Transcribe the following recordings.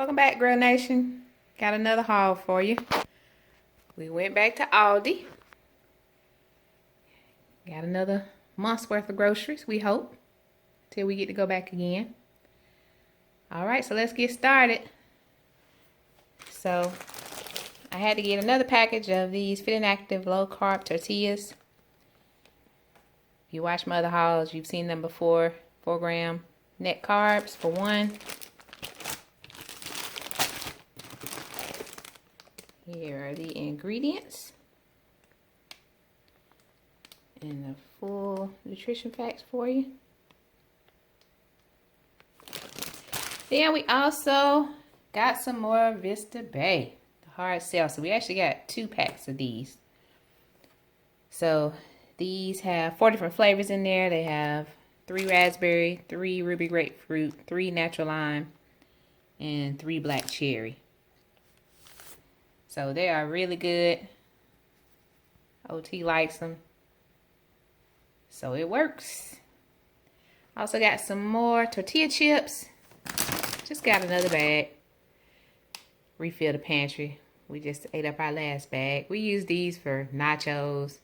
Welcome back, Grill Nation. Got another haul for you. We went back to Aldi. Got another month's worth of groceries, we hope, till we get to go back again. All right, so let's get started. So I had to get another package of these Fit and Active low carb tortillas. If you watch my other hauls, you've seen them before. 4-gram net carbs for one. Here are the ingredients and the full nutrition facts for you. Then we also got some more Vista Bay, the hard seltzer. We actually got 2 packs of these. So these have 4 different flavors in there. They have 3 raspberry, 3 ruby grapefruit, 3 natural lime, and 3 black cherry. So they are really good. OT likes them. So it works. Also got some more tortilla chips. Just got another bag. Refill the pantry. We just ate up our last bag. We use these for nachos,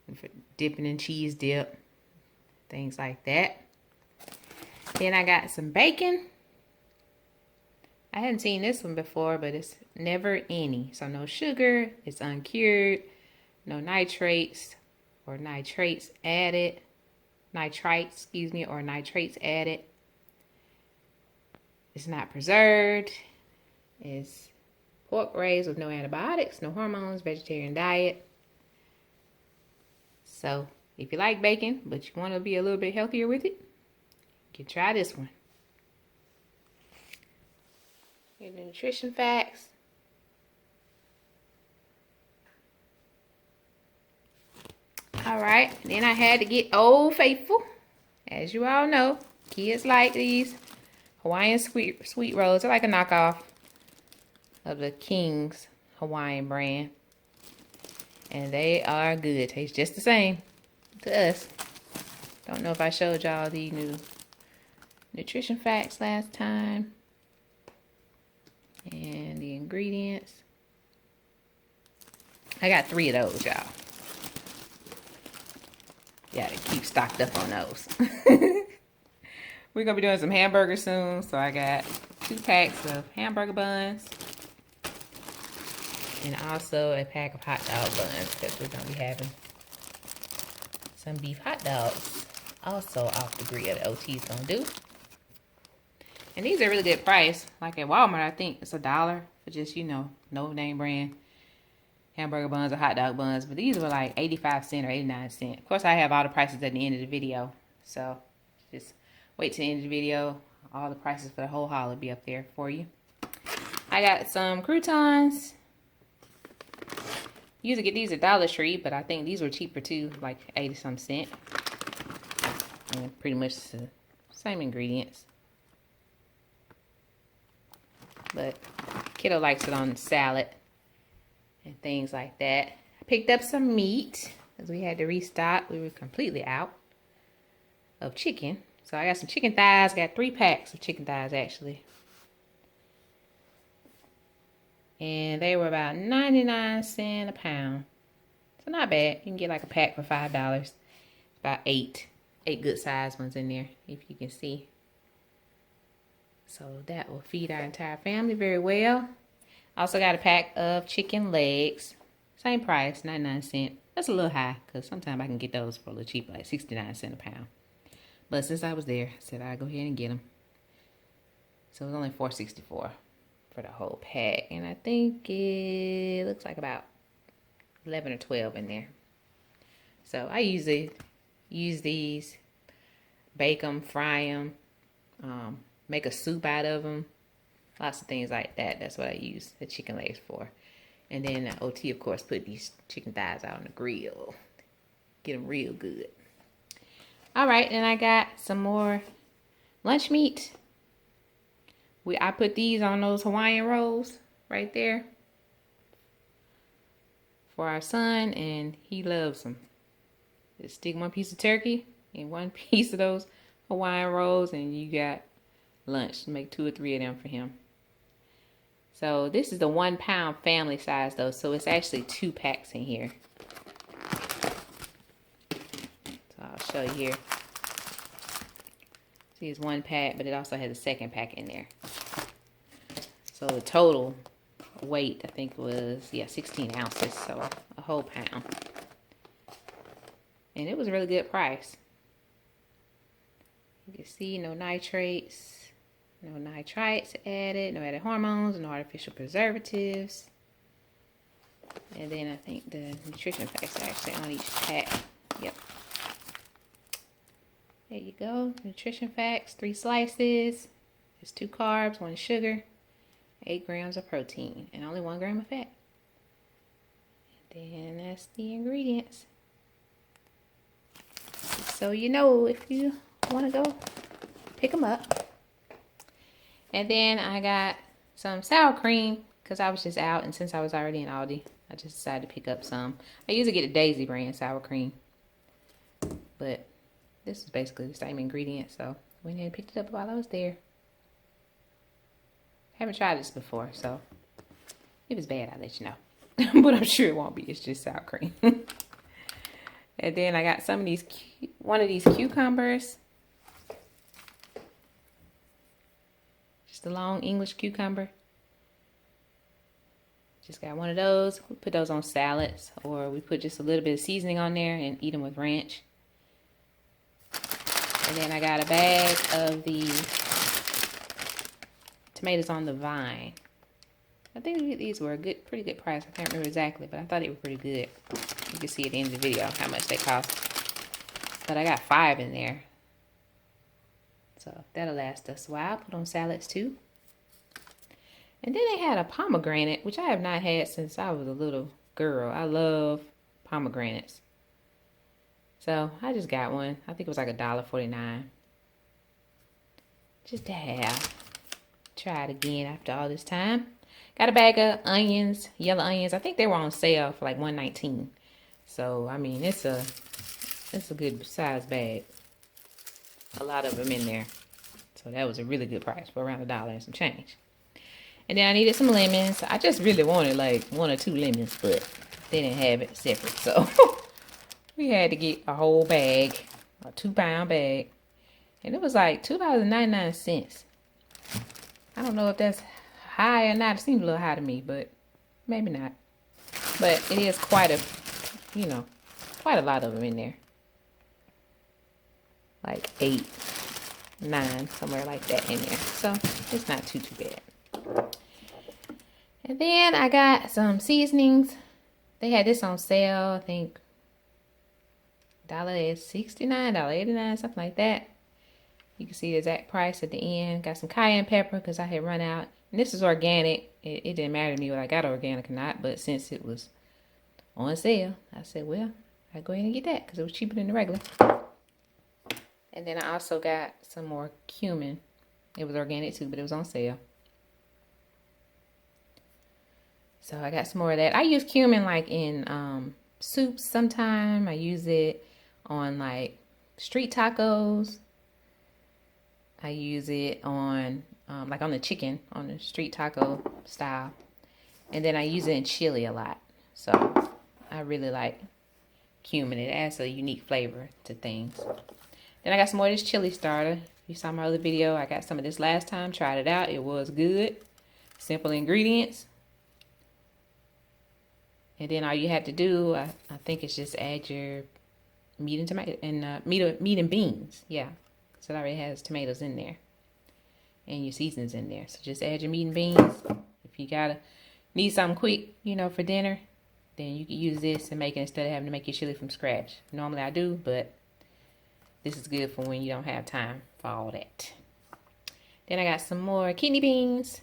and for dipping in cheese dip, things like that. Then I got some bacon. I hadn't seen this one before, but it's never any. So no sugar, it's uncured, no nitrates or nitrates added. Nitrites, excuse me, or nitrates added. It's not preserved. It's pork raised with no antibiotics, no hormones, vegetarian diet. So if you like bacon, but you want to be a little bit healthier with it, you can try this one. Here's the nutrition facts. Alright, then I had to get Old Faithful. As you all know, kids like these Hawaiian sweet rolls. They're like a knockoff of the King's Hawaiian brand. And they are good. Taste just the same to us. Don't know if I showed y'all the new nutrition facts last time. And the ingredients. I got 3 of those, y'all. Gotta keep stocked up on those. We're gonna be doing some hamburgers soon, so I got 2 packs of hamburger buns. And also a pack of hot dog buns, because we're gonna be having some beef hot dogs also off the grill that OT's gonna do. And these are really good price. Like at Walmart, I think it's $1 for just, you know, no name brand hamburger buns or hot dog buns. But these were like 85 cents or 89 cents. Of course, I have all the prices at the end of the video. So just wait till the end of the video. All the prices for the whole haul will be up there for you. I got some croutons. Usually get these at Dollar Tree, but I think these were cheaper too, like 80-some cents. And pretty much the same ingredients. But kiddo likes it on salad and things like that. I picked up some meat because we had to restock. We were completely out of chicken. So I got some chicken thighs. Got 3 packs of chicken thighs actually. And they were about 99 cents a pound. So not bad. You can get like a pack for $5. About 8 good sized ones in there, if you can see. So that will feed our entire family very well. Also got a pack of chicken legs. Same price, 99 cents. That's a little high, because sometimes I can get those for a little cheaper, like 69 cents a pound. But since I was there, I said I'd go ahead and get them. So it was only $4.64 for the whole pack. And I think it looks like about 11 or 12 in there. So I usually use these, bake them, fry them, make a soup out of them. Lots of things like that. That's what I use the chicken legs for. And then OT, of course, put these chicken thighs out on the grill. Get them real good. Alright, and I got some more lunch meat. I put these on those Hawaiian rolls right there for our son, and he loves them. Just stick 1 piece of turkey in 1 piece of those Hawaiian rolls, and you got lunch. Make 2 or 3 of them for him. So this is the 1 pound family size though. So it's actually 2 packs in here. So I'll show you here. See, it's 1 pack, but it also has a 2nd pack in there. So the total weight, I think, was, yeah, 16 ounces. So a whole pound. And it was a really good price. You can see no nitrates, no nitrites added, no added hormones, no artificial preservatives. And then I think the nutrition facts are actually on each pack. Yep. There you go. Nutrition facts, 3 slices. There's 2 carbs, 1 sugar, 8 grams of protein, and only 1 gram of fat. And then that's the ingredients. So you know if you want to go pick them up. And then I got some sour cream because I was just out, and since I was already in Aldi, I just decided to pick up some. I usually get a Daisy brand sour cream, but this is basically the same ingredient, so I went ahead and picked it up while I was there. Haven't tried this before, so if it's bad, I'll let you know. But I'm sure it won't be. It's just sour cream. And then I got some of these, one of these cucumbers. Just a long English cucumber. Just got one of those. We put those on salads, or we put just a little bit of seasoning on there and eat them with ranch. And then I got a bag of the tomatoes on the vine. I think these were a pretty good price. I can't remember exactly, but I thought they were pretty good. You can see at the end of the video how much they cost. But I got 5 in there. So that'll last us a while. Put on salads too. And then they had a pomegranate, which I have not had since I was a little girl. I love pomegranates. So I just got one. I think it was like $1.49. Just to have. Try it again after all this time. Got a bag of onions, yellow onions. I think they were on sale for like $1.19. So I mean, it's a good size bag. A lot of them in there. So that was a really good price for around $1 and some change. And then I needed some lemons. I just really wanted like 1 or 2 lemons, but they didn't have it separate. So we had to get a whole bag, a 2-pound bag. And it was like $2.99. I don't know if that's high or not. It seems a little high to me, but maybe not. But it is quite a, quite a lot of them in there. Like 8, 9, somewhere like that in there. So it's not too bad. And then I got some seasonings. They had this on sale, I think $1.69, $1.89, something like that. You can see the exact price at the end. Got some cayenne pepper because I had run out. And this is organic. It didn't matter to me whether I got organic or not, but since it was on sale, I said, well, I'll go ahead and get that because it was cheaper than the regular. And then I also got some more cumin. It was organic too, but it was on sale. So I got some more of that. I use cumin like in soups sometime. I use it on like street tacos. I use it on like on the chicken, on the street taco style. And then I use it in chili a lot. So I really like cumin. It adds a unique flavor to things. Then I got some more of this chili starter. You saw my other video. I got some of this last time. Tried it out. It was good. Simple ingredients. And then all you have to do, I think, is just add your meat and tomato and meat and beans. Yeah, so it already has tomatoes in there, and your seasonings in there. So just add your meat and beans. If you need something quick, for dinner, then you can use this and make it instead of having to make your chili from scratch. Normally I do, but this is good for when you don't have time for all that. Then I got some more kidney beans.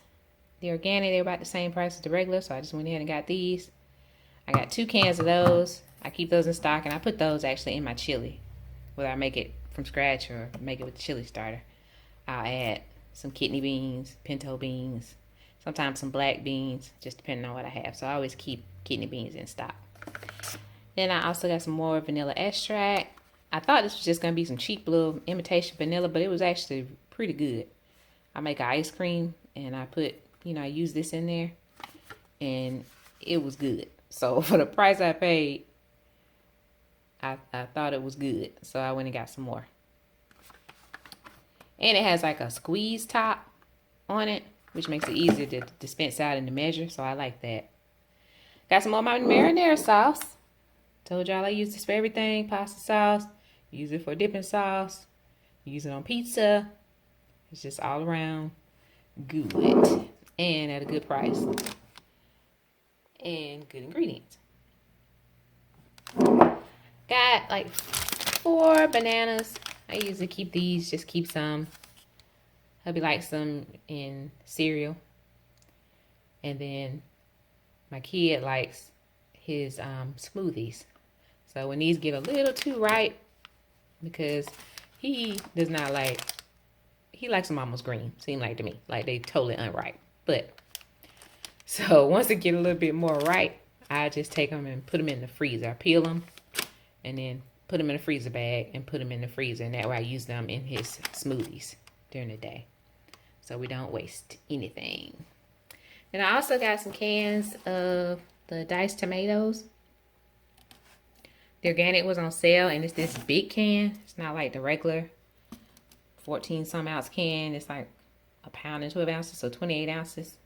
They're organic. They're about the same price as the regular, so I just went ahead and got these. I got 2 cans of those. I keep those in stock, and I put those actually in my chili. Whether I make it from scratch or make it with the chili starter, I'll add some kidney beans, pinto beans, sometimes some black beans, just depending on what I have. So I always keep kidney beans in stock. Then I also got some more vanilla extract. I thought this was just going to be some cheap little imitation vanilla, but it was actually pretty good. I make ice cream, and I put I used this in there, and it was good. So for the price I paid, I thought it was good. So I went and got some more. And it has like a squeeze top on it, which makes it easier to dispense out and to measure. So I like that. Got some more of my marinara sauce. Told y'all I use this for everything. Pasta sauce. Use it for dipping sauce. Use it on pizza. It's just all around good. And at a good price. And good ingredients. Got like 4 bananas. I usually keep these. Just keep some. Hubby likes some in cereal. And then my kid likes his smoothies. So when these get a little too ripe, because he does not like, he likes them almost green, seem like to me. Like they totally unripe. But, so once they get a little bit more ripe, I just take them and put them in the freezer. I peel them and then put them in a freezer bag and put them in the freezer. And that way I use them in his smoothies during the day. So we don't waste anything. And I also got some cans of the diced tomatoes. The organic was on sale, and it's this big can. It's not like the regular 14 some ounce can. It's like a pound and 12 ounces, so 28 ounces.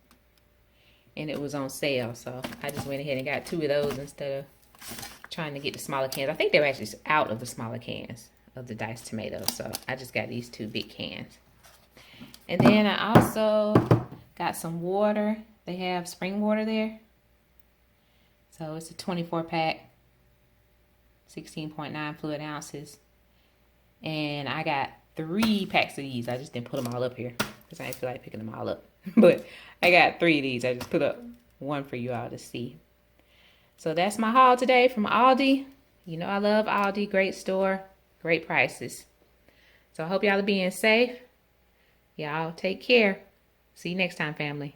And it was on sale, so I just went ahead and got 2 of those instead of trying to get the smaller cans. I think they were actually out of the smaller cans of the diced tomatoes, so I just got these 2 big cans. And then I also got some water. They have spring water there. So it's a 24 pack, 16.9 fluid ounces. And I got 3 packs of these. I just didn't put them all up here because I didn't feel like picking them all up. But I got 3 of these. I just put up one for you all to see. So that's my haul today from Aldi. You know I love Aldi. Great store. Great prices. So I hope y'all are being safe. Y'all take care. See you next time, family.